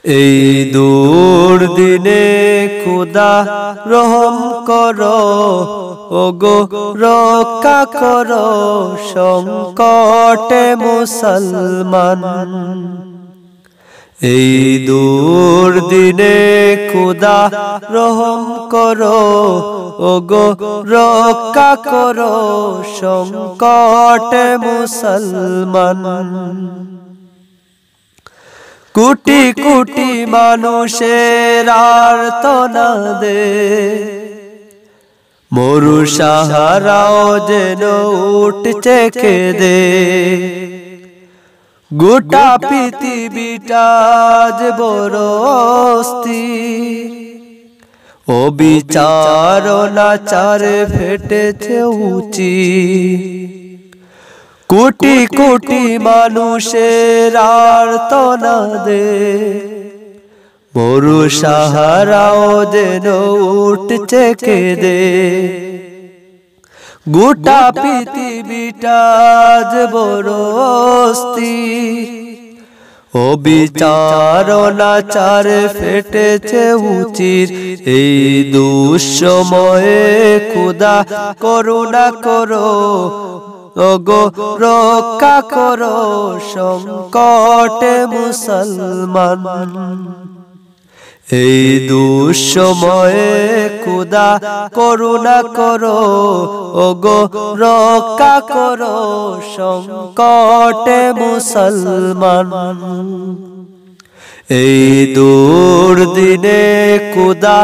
এই দুর্দিনে খুদা রহম করো, ওগো রক্ষা করো সংকটে মুসলমান। এই দুর্দিনে খুদা রহম করো, ওগো রক্ষা করো সংকটে মুসলমান। কোটি কোটি মানুষের আর্তনাদে মরু সাহারাও যেন উঠছে কেঁদে। গোটা পৃথিবীটা আজ বড় অস্থির, অবিচার অনাচারে ফেটেছে উচিত। কোটি কোটি মানুষের আর্তনাদে মরু সাহারাও যেন উঠছে কেঁদে। গোটা পৃথিবীটা আজ বড় অস্থির, অবিচার অনাচারে ফেটেছে উচির। এই দুঃসময়ে খুদা করুণা করো, ওগো রক্ষা করো সংকটে মুসলমান। এই দুঃসময়ে খুদা করুণা করো, ওগো রক্ষা করো সংকটে মুসলমান। এই দুর্দিনে খুদা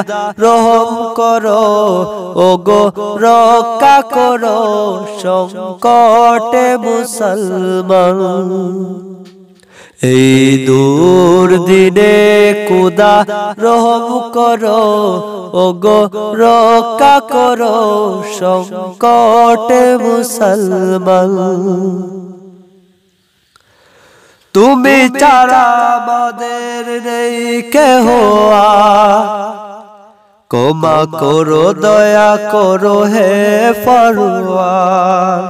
রহম করো, ওগো রক্ষা করো সংকটে মুসলমান। এই দুর্দিনে খুদা রহম করো, ওগো রক্ষা করো সংকটে মুসলমান। তুমি ছাড়া আমাদের নেই কেহ, ক্ষমা করো দয়া করো হে পরওয়ার।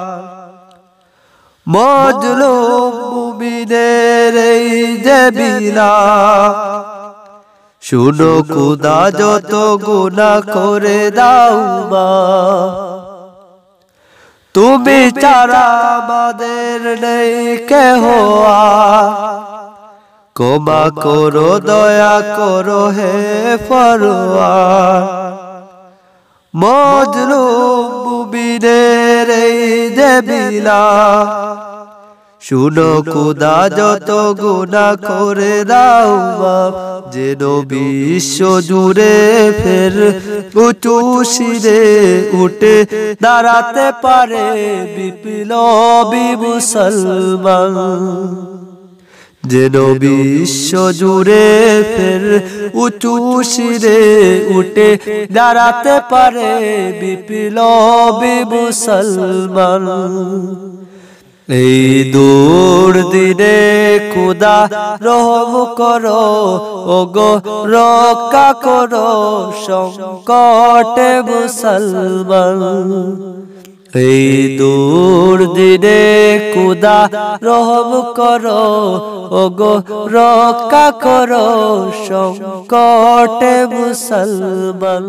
মজলুম মুমিনের এই যে বিলাপ, শুনো খুদা যত গুনাহ করে দাও মাফ। তুমি ছাড়া আমাদের নেই কেহ, ক্ষমা করো দয়া করো হে পরওয়ার। মজলুম মুমিনের এই যে বিলাপ, শুনো খুদা যত গুনাহ করে দাও মাফ। যেন বিশ্ব জুড়ে ফের উঁচু শিরে উঠে দাঁড়াতে পারে বিপ্লবী মুসলমান। যেন বিশ্ব জুড়ে ফের উঁচু শিরে উঠে দাঁড়াতে পারে বিপ্লবী মুসলমান। এই দুর্দিনে খুদা রহম করো, ওগো রক্ষা করো সংকটে মুসলমান। এই দুর্দিনে খুদা রহম করো, ওগো রক্ষা করো সংকটে মুসলমান।